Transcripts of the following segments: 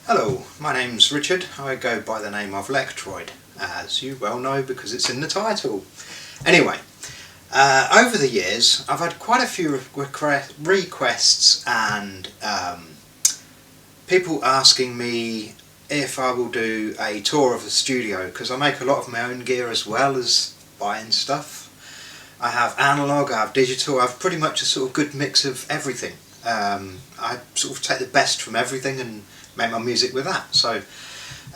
Hello, my name's Richard. I go by the name of Lektroid, as you well know because it's in the title. Anyway, over the years I've had quite a few requests and people asking me if I will do a tour of the studio, because I make a lot of my own gear as well as buying stuff. I have analogue, I have digital, I have pretty much a sort of good mix of everything. I sort of take the best from everything and make my music with that. So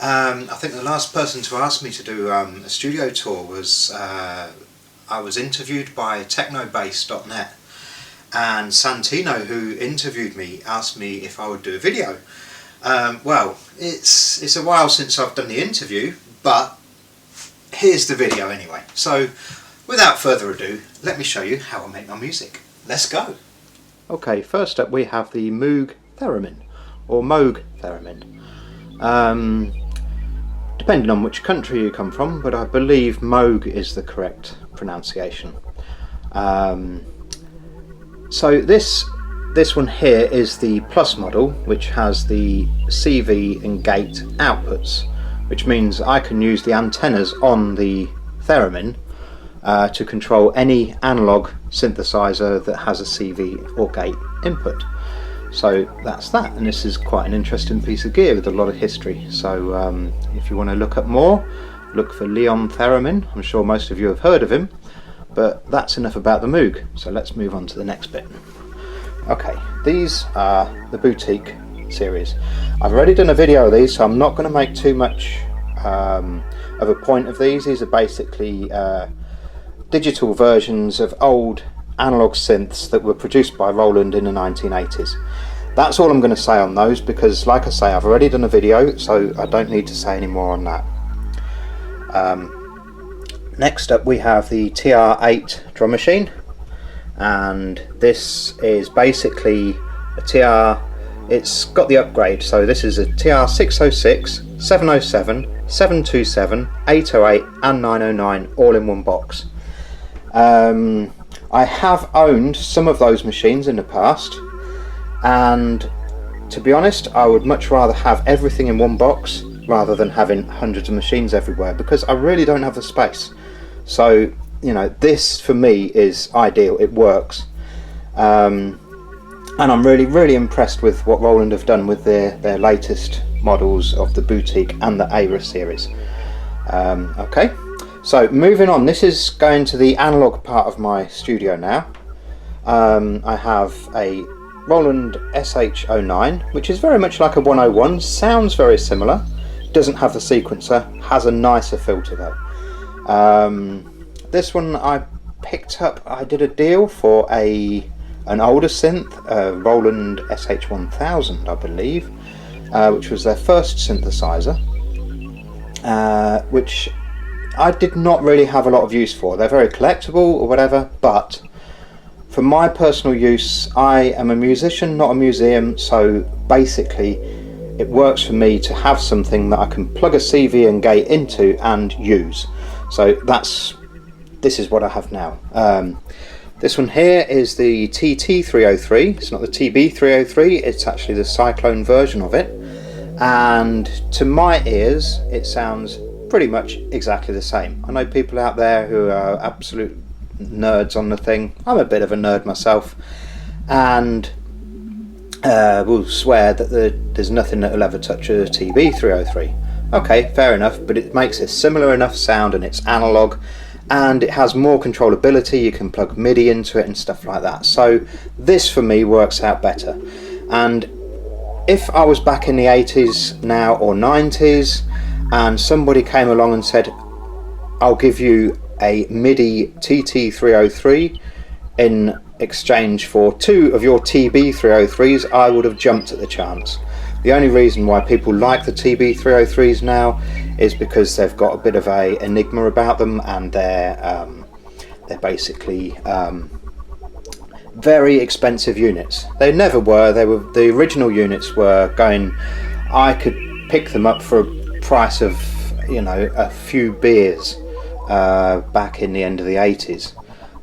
I think the last person to ask me to do a studio tour was I was interviewed by technobase.net, and Santino, who interviewed me, asked me if I would do a video. Well, it's a while since I've done the interview, but here's the video anyway. So without further ado, let me show you how I make my music. Let's go! Okay, first up we have the Moog Theremin, or Moog Theremin. Depending on which country you come from, but I believe Moog is the correct pronunciation. So this one here is the Plus model, which has the CV and gate outputs, which means I can use the antennas on the Theremin to control any analog synthesizer that has a CV or gate input. So that's that, and this is quite an interesting piece of gear with a lot of history. So if you want to look up more, look for Leon Theremin. I'm sure most of you have heard of him, but that's enough about the Moog. So let's move on to the next bit. Okay, these are the Boutique series. I've already done a video of these, so I'm not going to make too much of a point of these. These are basically digital versions of old analog synths that were produced by Roland in the 1980s. That's all I'm going to say on those, because like I say, I've already done a video, so I don't need to say any more on that. Next up we have the TR-8 drum machine, and this is basically a TR, it's got the upgrade, so this is a TR-606, 707, 727, 808 and 909 all in one box. I have owned some of those machines in the past, and to be honest, I would much rather have everything in one box rather than having hundreds of machines everywhere, because I really don't have the space. So, you know, this for me is ideal, it works. And I'm really impressed with what Roland have done with their latest models of the Boutique and the Aira series. Okay. So moving on, this is going to the analog part of my studio now. I have a Roland SH09, which is very much like a 101, sounds very similar, doesn't have the sequencer, has a nicer filter though. This one I picked up, I did a deal for an older synth, Roland SH1000 I believe, which was their first synthesizer, which I did not really have a lot of use for. They're very collectible or whatever, but for my personal use, I am a musician, not a museum, so basically it works for me to have something that I can plug a CV and gate into and use. So this is what I have now. This one here is the TT303. It's not the TB303, it's actually the Cyclone version of it, and to my ears it sounds pretty much exactly the same. I know people out there who are absolute nerds on the thing. I'm a bit of a nerd myself, and will swear that there's nothing that will ever touch a TB303. Okay, fair enough, but it makes a similar enough sound, and it's analog, and it has more controllability. You can plug MIDI into it and stuff like that. So this for me works out better. And if I was back in the 80s now or 90s, and somebody came along and said, I'll give you a MIDI TT303 in exchange for 2 of your TB303s, I would have jumped at the chance. The only reason why people like the TB303s now is because they've got a bit of a enigma about them, and they're basically very expensive units. They never were. The original units were going, I could pick them up for a price of, you know, a few beers back in the end of the 80s,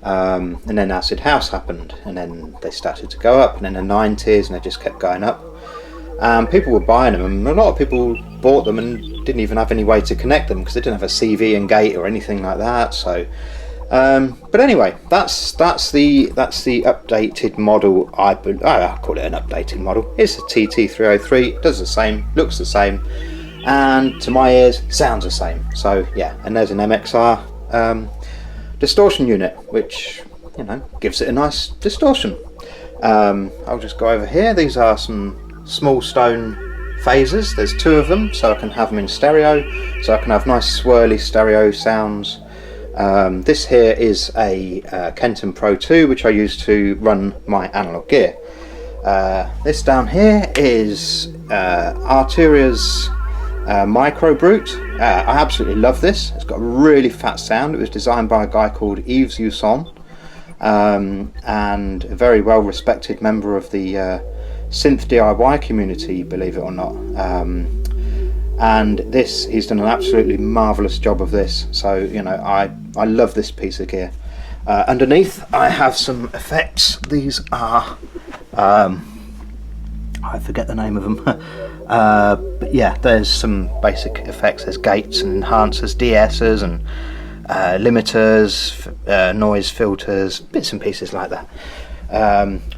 and then Acid House happened, and then they started to go up, and in the 90s, and they just kept going up. and people were buying them, and a lot of people bought them and didn't even have any way to connect them because they didn't have a CV and gate or anything like that. So but anyway, that's the updated model. I call it an updated model. It's a TT303. It does the same, looks the same, and to my ears sounds the same. So yeah, and there's an MXR distortion unit, which, you know, gives it a nice distortion. I'll just go over here. These are some small stone phasers. There's 2 of them, so I can have them in stereo, so I can have nice swirly stereo sounds. This here is a Kenton Pro 2, which I use to run my analog gear. This down here is Arturia's Micro Brute. I absolutely love this. It's got a really fat sound. It was designed by a guy called Yves Usson, and a very well respected member of the synth DIY community, believe it or not. And this, he's done an absolutely marvellous job of this. So, you know, I love this piece of gear. Underneath I have some effects. These are I forget the name of them. But yeah, there's some basic effects. There's gates and enhancers, de-essers and limiters, noise filters, bits and pieces like that.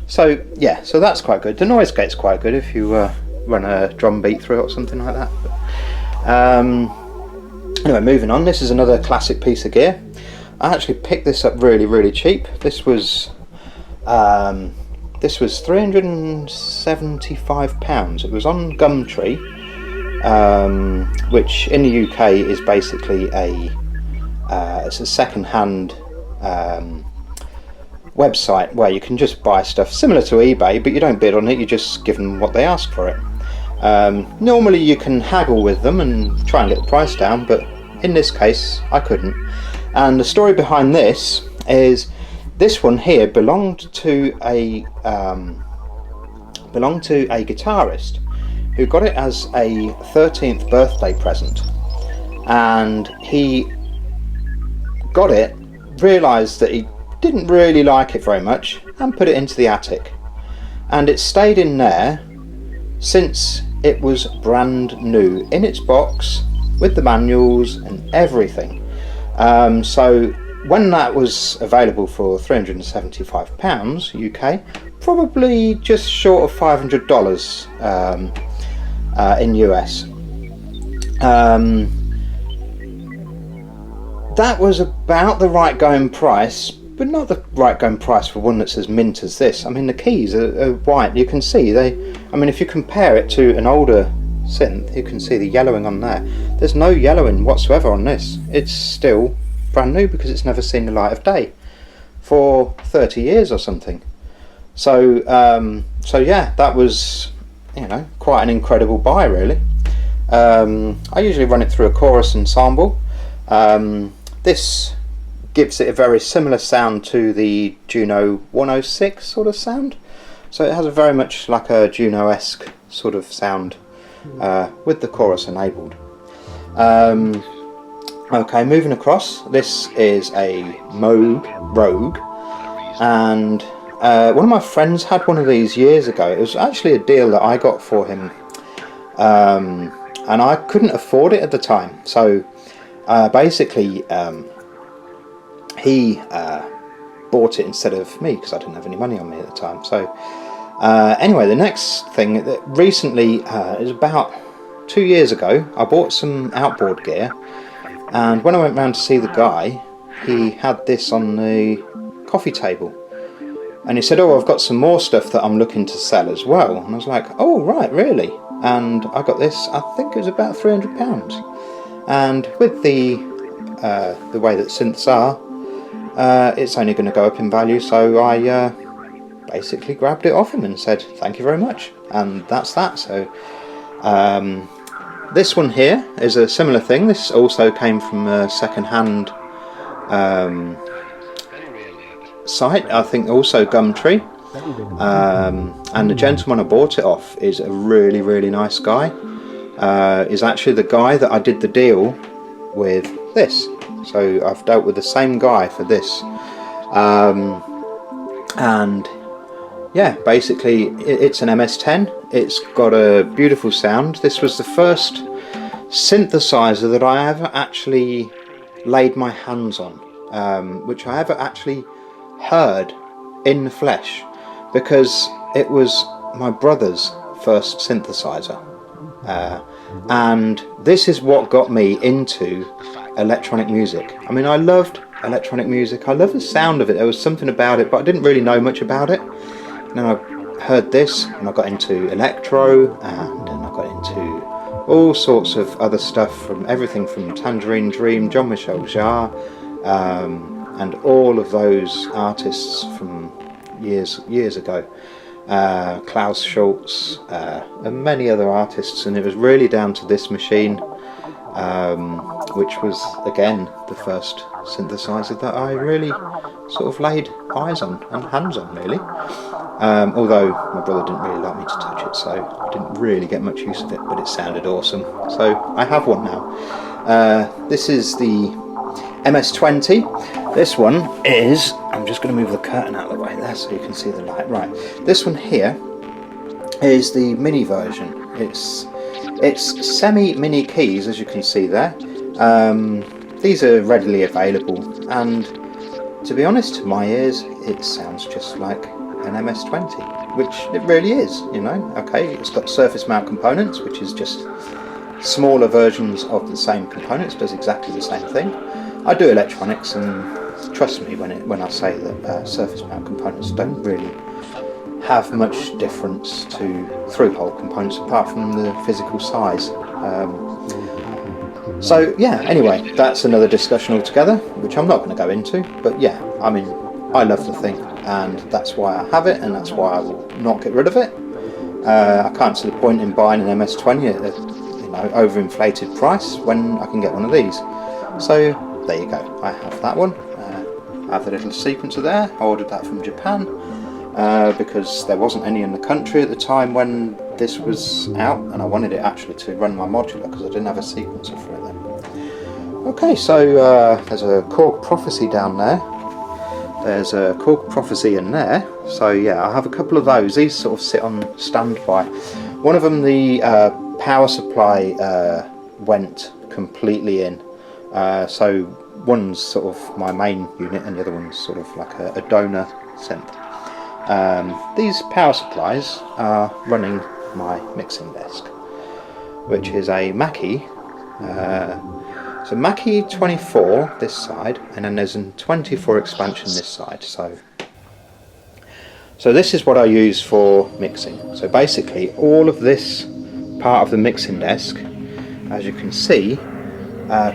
So yeah, so that's quite good. The noise gate's quite good if you run a drum beat through it or something like that. Anyway, moving on. This is another classic piece of gear. I actually picked this up really cheap. This was £375. It was on Gumtree, which in the UK is basically it's a second-hand website where you can just buy stuff similar to eBay, but you don't bid on it. You just give them what they ask for it. Normally you can haggle with them and try and get the price down, but in this case I couldn't. And the story behind this is, this one here belonged to a guitarist who got it as a 13th birthday present, and he got it, realised that he didn't really like it very much, and put it into the attic, and it stayed in there since it was brand new, in its box with the manuals and everything. So when that was available for £375 UK, probably just short of $500 in US. That was about the right going price, but not the right going price for one that's as mint as this. I mean, the keys are white. You can see I mean, if you compare it to an older synth, you can see the yellowing on there. There's no yellowing whatsoever on this. It's still brand new because it's never seen the light of day for 30 years or something. So so yeah, that was, you know, quite an incredible buy, really. I usually run it through a chorus ensemble. This gives it a very similar sound to the Juno 106 sort of sound, so it has a very much like a Juno-esque sort of sound with the chorus enabled. Okay, moving across, this is a Moog Rogue, and one of my friends had one of these years ago. It was actually a deal that I got for him, and I couldn't afford it at the time, so basically he bought it instead of me because I didn't have any money on me at the time. So anyway, the next thing that recently is about 2 years ago, I bought some outboard gear, and when I went round to see the guy, he had this on the coffee table, and he said, "Oh, I've got some more stuff that I'm looking to sell as well." And I was like, "Oh right, really?" And I got this, I think it was about £300, and with the way that synths are, it's only going to go up in value, so I basically grabbed it off him and said thank you very much, and that's that. So this one here is a similar thing. This also came from a second-hand site, I think also Gumtree, and the gentleman I bought it off is a really nice guy. Is actually the guy that I did the deal with this, so I've dealt with the same guy for this, and yeah, basically it's an MS-10. It's got a beautiful sound. This was the first synthesizer that I ever actually laid my hands on, which I ever actually heard in the flesh, because it was my brother's first synthesizer, and this is what got me into electronic music. I mean, I loved electronic music, I loved the sound of it, there was something about it, but I didn't really know much about it. And then I heard this and I got into electro, and then I got into all sorts of other stuff, from everything from Tangerine Dream, Jean-Michel Jarre, and all of those artists from years ago, Klaus Schultz, and many other artists. And it was really down to this machine, which was again the first synthesizer that I really sort of laid eyes on and hands on, really. Although my brother didn't really like me to touch it, so I didn't really get much use of it, but it sounded awesome. So I have one now. This is the MS-20. This one is, I'm just going to move the curtain out of the way there so you can see the light. Right, this one here is the mini version. It's semi-mini keys, as you can see there. These are readily available, and to be honest, to my ears, it sounds just like an MS-20, which it really is, you know. Okay, it's got surface mount components, which is just smaller versions of the same components, does exactly the same thing. I do electronics, and trust me when I say that surface mount components don't really have much difference to through-hole components apart from the physical size. So yeah, anyway, that's another discussion altogether, which I'm not going to go into, but yeah, I mean, I love the thing, and that's why I have it, and that's why I will not get rid of it. I can't see the point in buying an MS-20 at a overinflated price when I can get one of these. So there you go, I have that one. I have the little sequencer there. I ordered that from Japan because there wasn't any in the country at the time when this was out, and I wanted it actually to run my modular because I didn't have a sequencer for it then. Okay, so there's a Korg Prophecy down there. There's a Korg Prophecy in there. So yeah, I have a couple of those. These sort of sit on standby. One of them, the power supply went completely in. So one's sort of my main unit and the other one's sort of like a donor synth. These power supplies are running my mixing desk, which is a Mackie. So Mackie 24 this side, and then there's a 24 expansion this side. So this is what I use for mixing. So basically all of this part of the mixing desk, as you can see,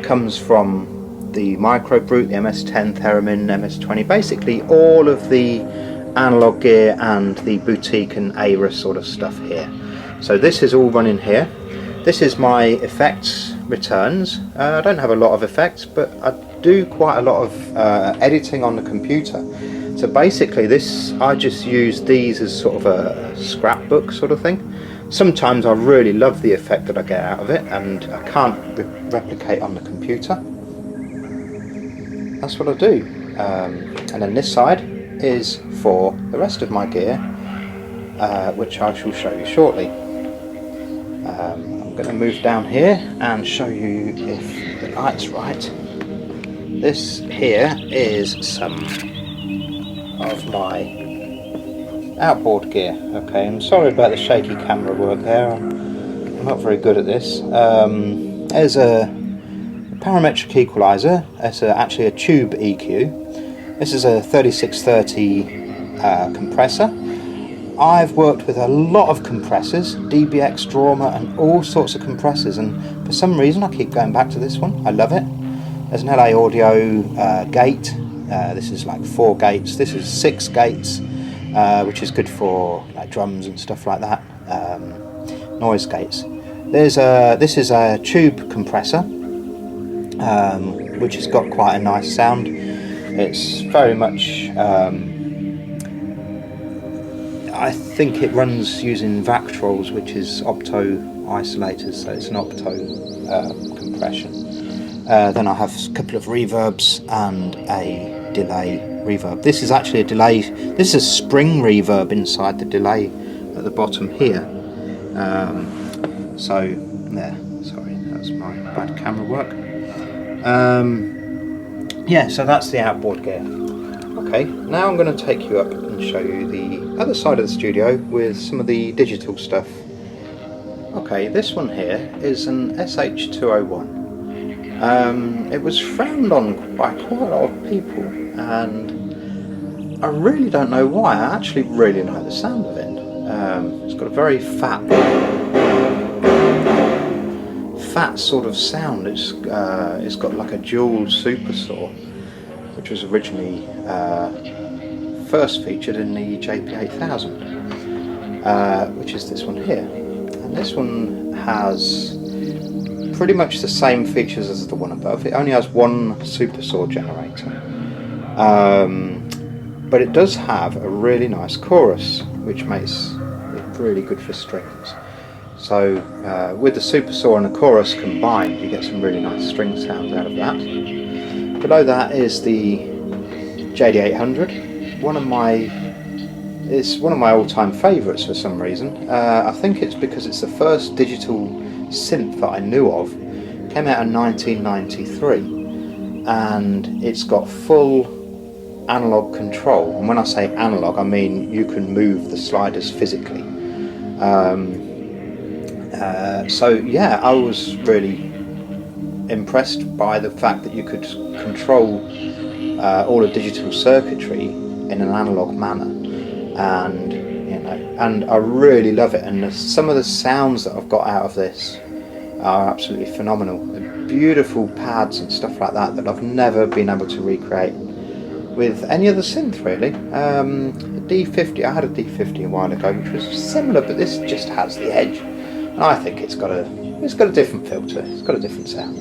comes from the Micro Brute, the MS-10, Theremin, MS-20, basically all of the analog gear and the boutique and ARA sort of stuff here. So this is all running here. This is my effects returns. I don't have a lot of effects, but I do quite a lot of editing on the computer. So basically I just use these as sort of a scrapbook sort of thing. Sometimes I really love the effect that I get out of it, and I can't replicate on the computer. That's what I do. And then this side is for the rest of my gear, which I shall show you shortly. I'm going to move down here and show you if the light's right. This here is some of my outboard gear. Okay, I'm sorry about the shaky camera work there. I'm not very good at this. There's a parametric equalizer. It's actually a tube EQ. This is a 3630 compressor. I've worked with a lot of compressors, DBX, Drama, and all sorts of compressors, and for some reason I keep going back to this one. I love it. There's an LA Audio gate. This is like 4 gates. This is 6 gates, which is good for like drums and stuff like that. Noise gates. This is a tube compressor, which has got quite a nice sound. It's very much, I think it runs using Vactrols, which is opto isolators, so it's an opto compression. Then I have a couple of reverbs and a delay reverb. This is actually a delay, this is a spring reverb inside the delay at the bottom here. So there, sorry, that's my bad camera work. Yeah, so that's the outboard gear. Okay, now I'm going to take you up and show you the other side of the studio with some of the digital stuff. Okay, this one here is an SH201. It was frowned on by quite a lot of people, and I really don't know why. I actually really like the sound of it. It's got a very fat sort of sound. It's got like a dual super saw, which was originally first featured in the JP8000, which is this one here. And this one has pretty much the same features as the one above. It only has one super saw generator, but it does have a really nice chorus, which makes it really good for strings. So with the super saw and the chorus combined, you get some really nice string sounds out of that. Below that is the JD800, it's one of my all-time favourites for some reason. I think it's because it's the first digital synth that I knew of. Came out in 1993, and it's got full analog control. And when I say analog, I mean you can move the sliders physically. So yeah, I was really impressed by the fact that you could control all the digital circuitry in an analog manner, and and I really love it. And some of the sounds that I've got out of this are absolutely phenomenal. Beautiful pads and stuff like that that I've never been able to recreate with any other synth really. D50, I had a D50 a while ago, which was similar, but this just has the edge. And I think it's got a different filter. It's got a different sound.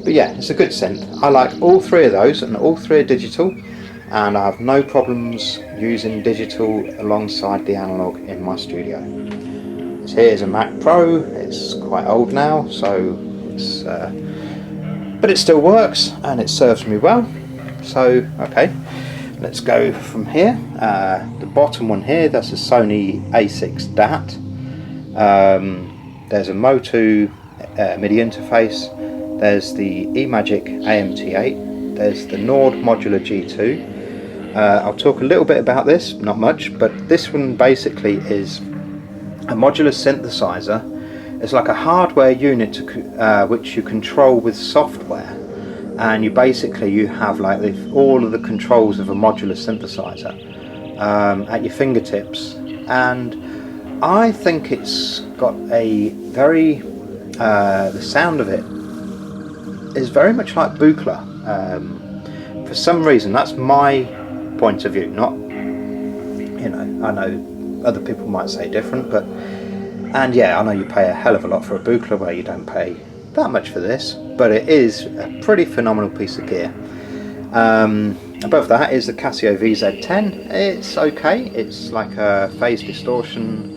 But yeah, it's a good synth. I like all three of those, and all three are digital, and I have no problems using digital alongside the analog in my studio. This here is a Mac Pro. It's quite old now, so it's but it still works and it serves me well. So okay, let's go from here. The bottom one here, that's a Sony A6 DAT. There's a Motu MIDI interface. There's the eMagic AMT8. There's the Nord Modular G2. I'll talk a little bit about this, not much, but this one basically is a modular synthesizer. It's like a hardware unit which you control with software, and you have like all of the controls of a modular synthesizer at your fingertips. And I think it's got a very the sound of it is very much like Buchla. For some reason, that's my point of view. Not, I know other people might say different, and yeah, I know you pay a hell of a lot for a Buchla, where you don't pay that much for this, but it is a pretty phenomenal piece of gear. Above that is the Casio VZ10. It's okay. It's like a phase distortion,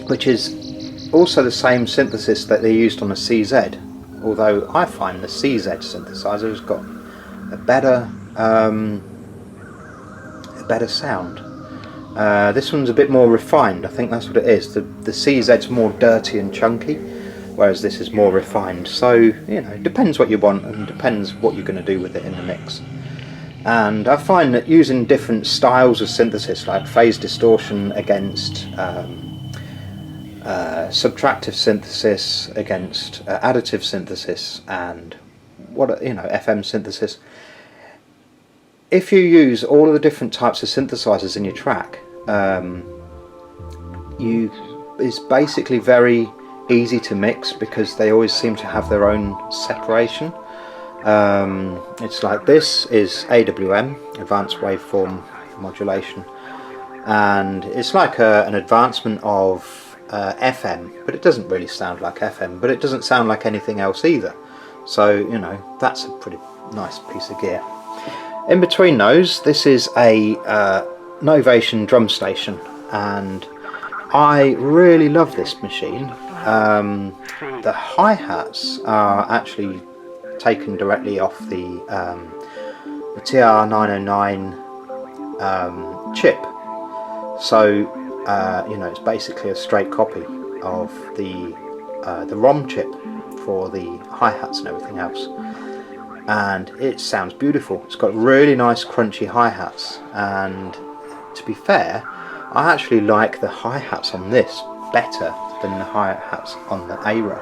which is also the same synthesis that they used on the CZ, although I find the CZ synthesizer has got a better sound. This one's a bit more refined. I think that's what it is. The CZ's more dirty and chunky, whereas this is more refined. So it depends what you want and depends what you're going to do with it in the mix. And I find that using different styles of synthesis, like phase distortion against subtractive synthesis against additive synthesis, and FM synthesis, if you use all of the different types of synthesizers in your track, it's basically very easy to mix, because they always seem to have their own separation. It's like this is AWM, Advanced Waveform Modulation, and it's like an advancement of FM, but it doesn't really sound like FM, but it doesn't sound like anything else either. So that's a pretty nice piece of gear. In between those, this is a Novation drum station, and I really love this machine. The hi-hats are actually taken directly off the TR-909 chip. So it's basically a straight copy of the ROM chip for the hi-hats and everything else, and it sounds beautiful. It's got really nice crunchy hi-hats, and to be fair, I actually like the hi-hats on this better than the hi-hats on the Aira,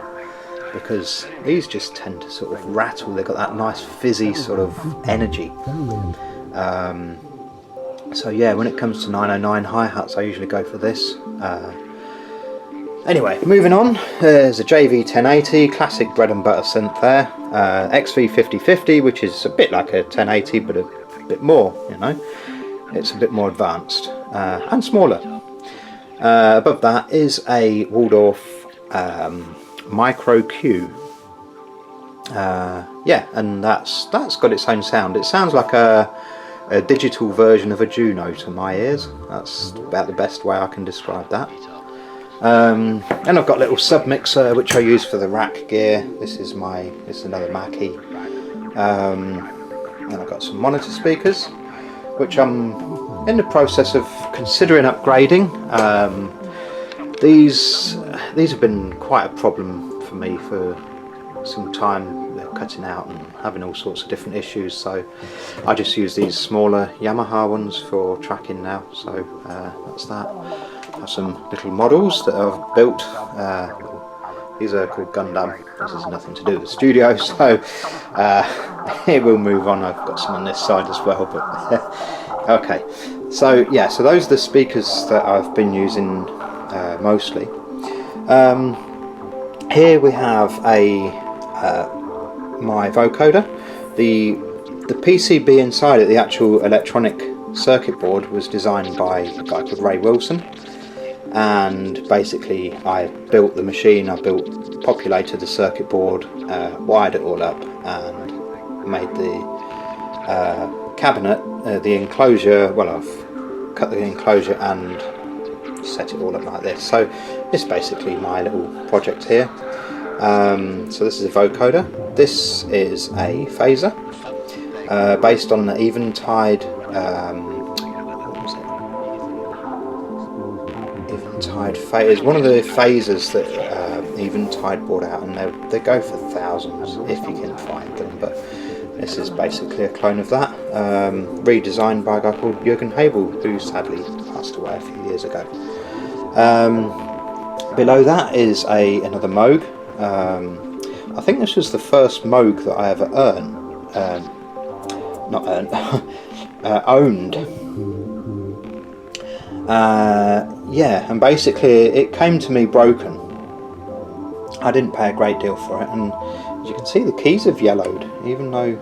because these just tend to sort of rattle. They've got that nice fizzy sort of energy. So yeah, when it comes to 909 hi-hats, I usually go for this. Anyway, moving on, there's a JV1080, classic bread and butter synth there. XV5050, which is a bit like a 1080, but a bit more, it's a bit more advanced and smaller. Above that is a Waldorf Micro Q. Yeah, and that's got its own sound. It sounds like a digital version of a Juno to my ears. That's about the best way I can describe that. And I've got a little sub mixer which I use for the rack gear. This is another Mackie. And I've got some monitor speakers which I'm in the process of considering upgrading. These have been quite a problem for me for some time. They're cutting out and having all sorts of different issues, so I just use these smaller Yamaha ones for tracking now. So that's that. I have some little models that I've built. These are called Gundam. This has nothing to do with the studio, so it will move on. I've got some on this side as well, but okay. So yeah, so those are the speakers that I've been using mostly. Here we have my vocoder. The PCB inside it, the actual electronic circuit board, was designed by a guy called Ray Wilson, and basically I built the machine. I populated the circuit board, wired it all up, and made the cabinet, the enclosure. Well, I've cut the enclosure and set it all up like this. So it's basically my little project here. So this is a vocoder. This is a phaser based on the Eventide. What was it? Eventide phase. One of the phasers that Eventide brought out, and they go for thousands if you can find them. But this is basically a clone of that, redesigned by a guy called Jürgen Habel, who sadly passed away a few years ago. Below that is another Moog. I think this was the first Moog that I ever owned. Yeah, and basically it came to me broken. I didn't pay a great deal for it, and as you can see, the keys have yellowed, even though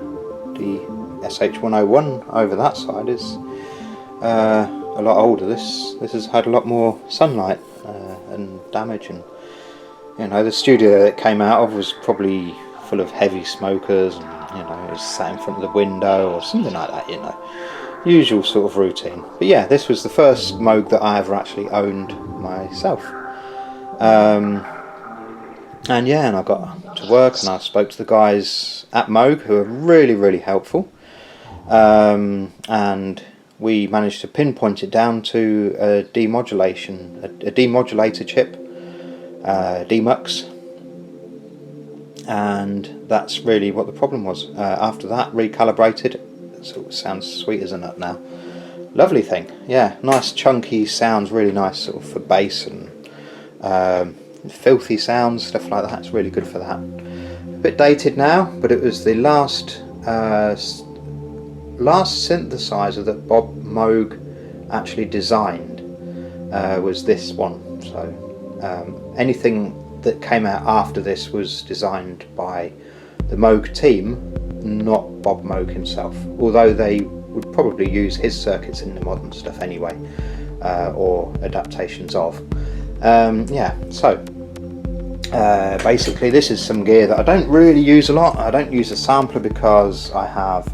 the SH101 over that side is a lot older. This has had a lot more sunlight and damage, and the studio that it came out of was probably full of heavy smokers, and it was sat in front of the window or something like that, usual sort of routine. But yeah, this was the first Moog that I ever actually owned myself. And yeah, and I got to work and I spoke to the guys at Moog, who are really, really helpful. And we managed to pinpoint it down to a demodulator chip, DMUX, and that's really what the problem was. After that, recalibrated, so it sounds sweet as a nut now. Lovely thing, yeah, nice chunky sounds, really nice sort of for bass and filthy sounds, stuff like that. It's really good for that. A bit dated now, but it was the last synthesizer that Bob Moog actually designed, was this one. So anything that came out after this was designed by the Moog team, not Bob Moog himself, although they would probably use his circuits in the modern stuff anyway, or adaptations of. Yeah, so basically this is some gear that I don't really use a lot. I don't use a sampler because I have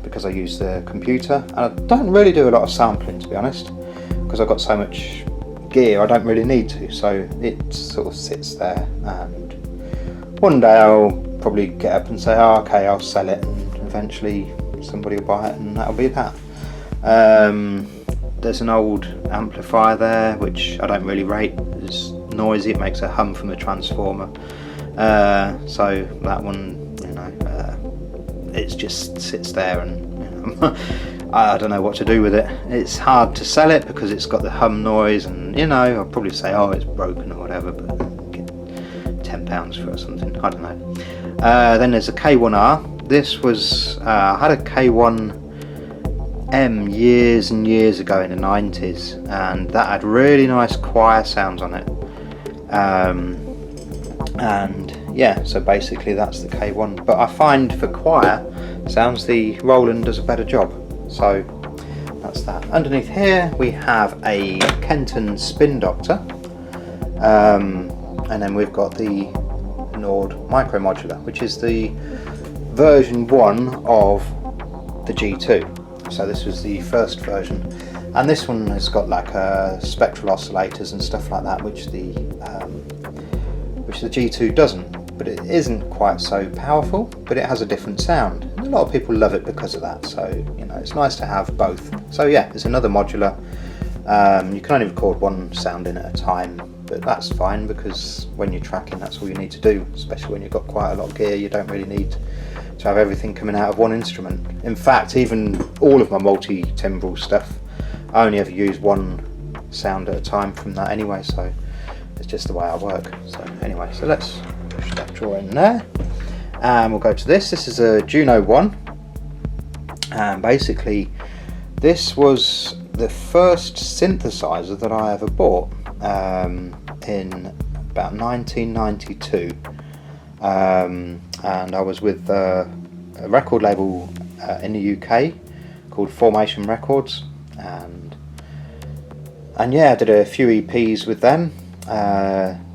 because I use the computer, and I don't really do a lot of sampling, to be honest, because I've got so much gear I don't really need to, so it sort of sits there, and one day I'll probably get up and say, oh, okay, I'll sell it, and eventually somebody will buy it, and that'll be that. there's an old amplifier there which I don't really rate. It's noisy, it makes a hum from a transformer. So that one, you know, it just sits there, and you know, I don't know what to do with it. It's hard to sell it because it's got the hum noise, and you know, I'll probably say, oh, it's broken or whatever, but get £10 for it or something, I don't know. Then there's a K1R. This was, I had a K1M years and years ago in the 90s, and that had really nice choir sounds on it. And yeah, so basically that's the K1, but I find for choir sounds the Roland does a better job, so that's that. Underneath here we have a Kenton Spin Doctor, and then we've got the Nord Micro Modular, which is the version 1 of the G2. So this was the first version, and this one has got like spectral oscillators and stuff like that, which the G2 doesn't, but it isn't quite so powerful, but it has a different sound, and a lot of people love it because of that. So you know, it's nice to have both. So yeah, it's another modular. You can only record one sound in at a time, but that's fine because when you're tracking, that's all you need to do, especially when you've got quite a lot of gear. You don't really need to have everything coming out of one instrument. In fact, even all of my multi-timbral stuff, I only ever use one sound at a time from that anyway, so it's just the way I work. So anyway, so let's push that drawer in there, and we'll go to this. This is a Juno 1, and basically this was the first synthesizer that I ever bought in about 1992, and I was with a record label in the UK called Formation Records, and yeah, I did a few EPs with them.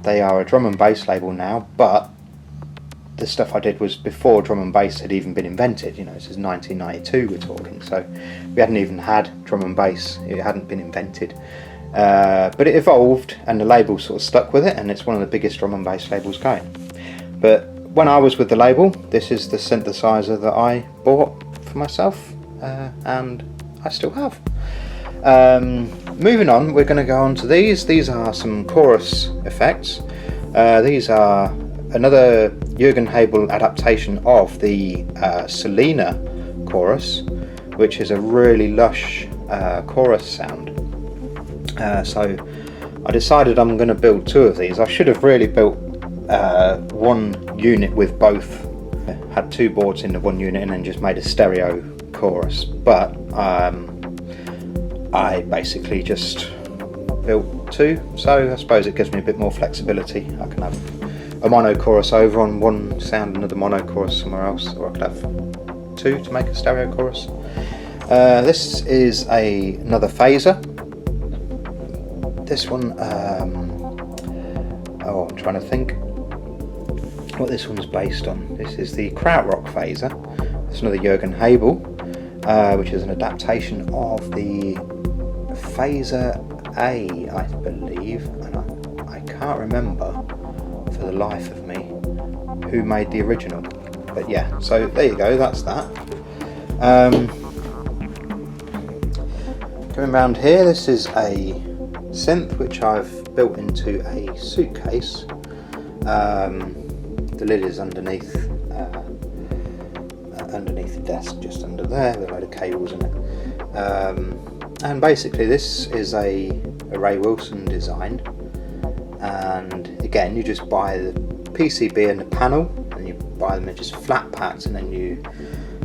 They are a drum and bass label now, but the stuff I did was before drum and bass had even been invented. You know, this is 1992 we're talking, so we hadn't even had drum and bass, it hadn't been invented. But it evolved, and the label sort of stuck with it, and it's one of the biggest drum and bass labels going. But when I was with the label, this is the synthesizer that I bought for myself, and I still have. Moving on, we're going to go on to these. These are some chorus effects. These are another Jürgen Habel adaptation of the Selena chorus, which is a really lush chorus sound. So I decided I'm going to build two of these. I should have really built one unit with both. I had two boards in the one unit and then just made a stereo chorus, but I basically just built two, so I suppose it gives me a bit more flexibility. I can have a mono chorus over on one sound, another mono chorus somewhere else, or I could have two to make a stereo chorus. This is another phaser. This one, I'm trying to think what this one's based on. This is the Krautrock phaser. It's another Jürgen Habel, which is an adaptation of the Phaser A, I believe, and I can't remember for the life of me who made the original. But yeah, so there you go, that's that. Coming around here, this is a synth which I've built into a suitcase. The lid is underneath the desk, just under there, with a load of cables in it. And basically this is a Ray Wilson design, and again you just buy the PCB and the panel, and you buy them in just flat packs, and then you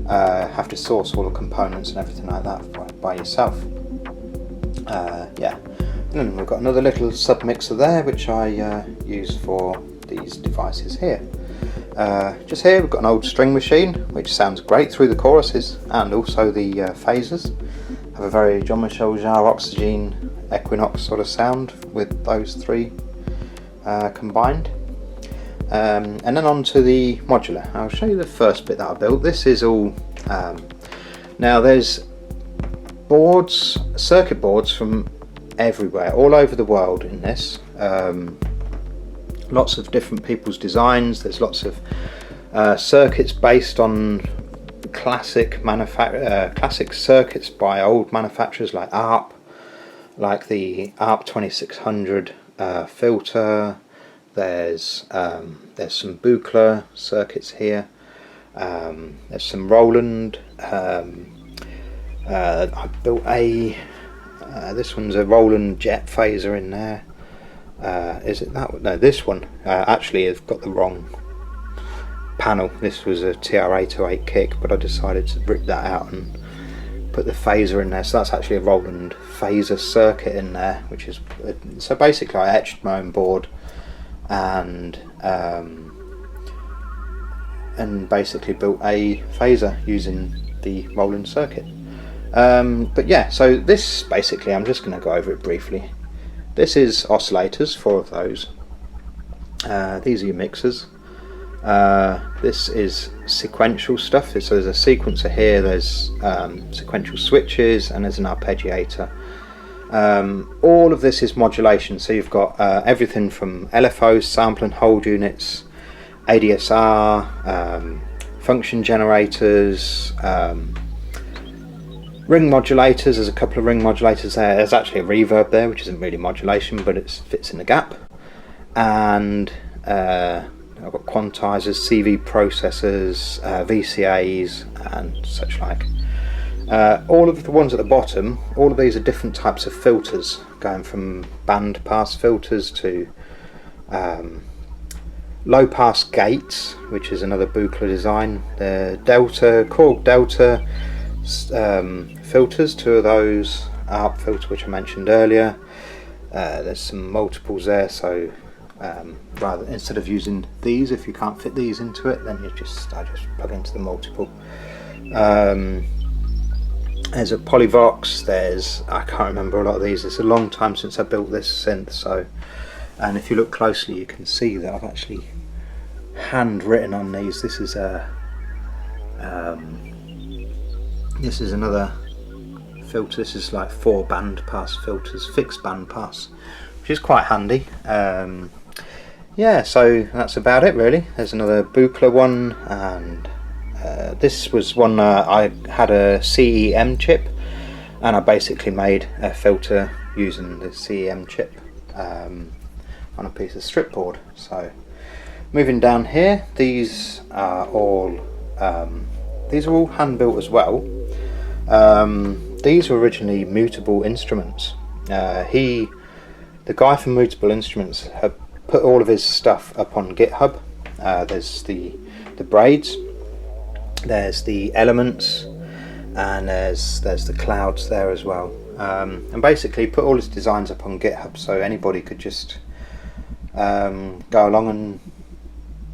have to source all the components and everything like that by yourself. Yeah. And then we've got another little submixer there which I use for these devices here. Just here we've got an old string machine which sounds great through the choruses, and also the phasers have a very Jean-Michel Jarre Oxygene Equinox sort of sound with those three combined. And then on to the modular. I'll show you the first bit that I built. This is all now there's boards, circuit boards from everywhere, all over the world in this. Lots of different people's designs. There's lots of circuits based on classic circuits by old manufacturers like ARP, like the ARP 2600 filter. There's some Buchla circuits here. There's some Roland. I built a this one's a Roland jet phaser in there. Is it that one? No, this one actually has got the wrong panel. This was a TR-808 kick, but I decided to rip that out and put the phaser in there. So that's actually a Roland phaser circuit in there, which is so basically I etched my own board and basically built a phaser using the Roland circuit. But yeah, so this basically, I'm just going to go over it briefly. This is oscillators, 4 of those. These are your mixers. This is sequential stuff. So there's a sequencer here, there's sequential switches, and there's an arpeggiator. All of this is modulation, so you've got everything from LFOs, sample and hold units, ADSR, function generators, ring modulators. There's a couple of ring modulators there. There's actually a reverb there, which isn't really modulation, but it fits in the gap. And I've got quantizers, CV processors, VCAs, and such like. All of the ones at the bottom, all of these are different types of filters, going from band pass filters to low pass gates, which is another Buchla design. The Delta, Korg Delta filters, 2 of those, ARP filter which I mentioned earlier. There's some multiples there, so rather instead of using these, if you can't fit these into it, then I just plug into the multiple. There's a Polyvox. I can't remember a lot of these. It's a long time since I built this synth, so, and if you look closely you can see that I've actually handwritten on these. This is another filter. This is like 4 band pass filters, fixed band pass, which is quite handy. Yeah, so that's about it really. There's another Buchla one, and this was one I had a CEM chip, and I basically made a filter using the CEM chip on a piece of strip board. So moving down here, these are all hand built as well. These were originally Mutable Instruments. The guy from Mutable Instruments had put all of his stuff up on GitHub. There's the braids, there's the elements, and there's the clouds there as well. And basically put all his designs up on GitHub, so anybody could just go along and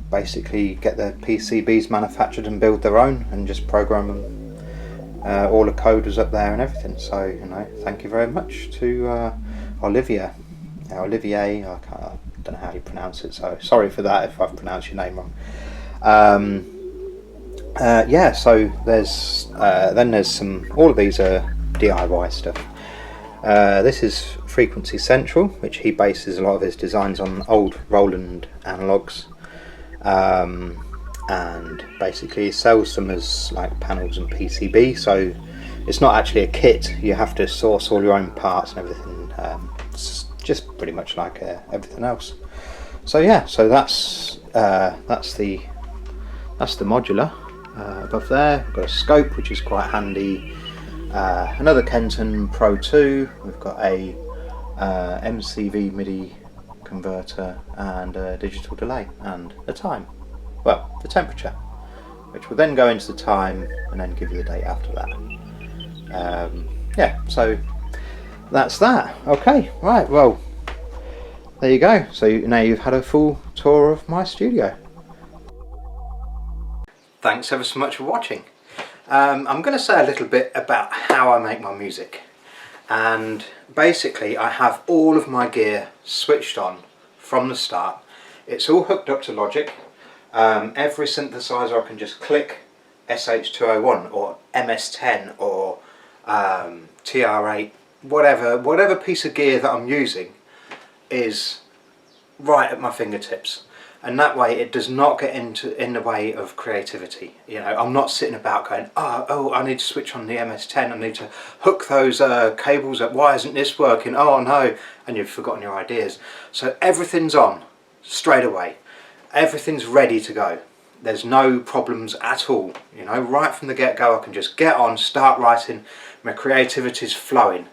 basically get their PCBs manufactured and build their own and just program them. All the code was up there and everything, so thank you very much to Olivier. I don't know how you pronounce it, so sorry for that if I've pronounced your name wrong. Yeah, so there's all of these are DIY stuff. This is Frequency Central, which he bases a lot of his designs on old Roland analogs, and basically sells them as like panels and PCB, so it's not actually a kit. You have to source all your own parts and everything. It's just pretty much like everything else. So yeah, so that's the modular. Above there we've got a scope, which is quite handy. Another Kenton Pro 2. We've got a MCV MIDI converter and a digital delay and a time. Well, the temperature, which will then go into the time and then give you the date after that. Yeah, so that's that. Okay, right, well, there you go. So now you've had a full tour of my studio. Thanks ever so much for watching. I'm going to say a little bit about how I make my music. And basically I have all of my gear switched on from the start. It's all hooked up to Logic. Every synthesizer I can just click SH201 or MS10 or TR8, whatever piece of gear that I'm using is right at my fingertips. and that way it does not get in the way of creativity. You know, I'm not sitting about going, oh, I need to switch on the MS-10, I need to hook those cables up, why isn't this working, oh no, and you've forgotten your ideas. So everything's on straight away, everything's ready to go. There's no problems at all, you know, right from the get-go I can just get on, start writing, my creativity's flowing.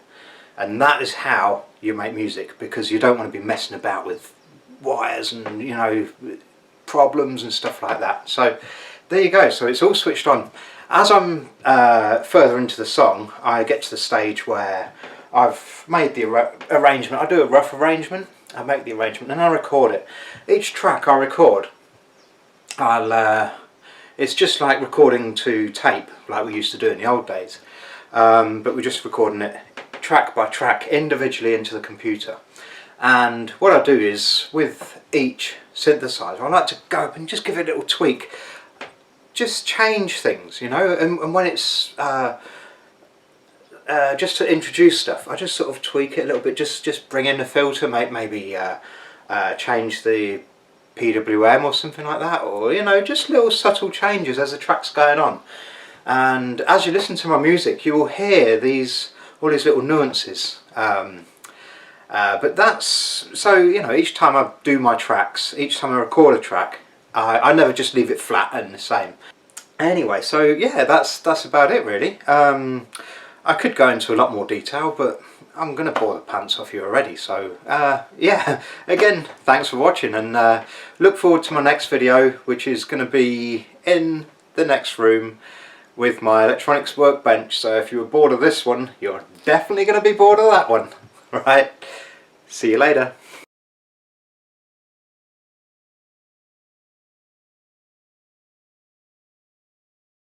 And that is how you make music, because you don't want to be messing about with wires and, you know, problems and stuff like that. So there you go, so it's all switched on. As I'm further into the song, I get to the stage where I've made the arrangement. I do a rough arrangement, I make the arrangement and I record it. Each track I record, it's just like recording to tape like we used to do in the old days, but we're just recording it track by track individually into the computer. And what I do is, with each synthesizer, I like to go up and just give it a little tweak, just change things, you know, and when it's just to introduce stuff, I just sort of tweak it a little bit, just bring in the filter, maybe change the PWM or something like that, or, you know, just little subtle changes as the track's going on. And as you listen to my music, you will hear all these little nuances. But that's, so, you know, each time I do my tracks, each time I record a track, I never just leave it flat and the same. Anyway, so yeah, that's about it really. I could go into a lot more detail, but I'm going to bore the pants off you already. So yeah, again, thanks for watching, and look forward to my next video, which is going to be in the next room with my electronics workbench. So if you were bored of this one, you're definitely going to be bored of that one. Right, see you later.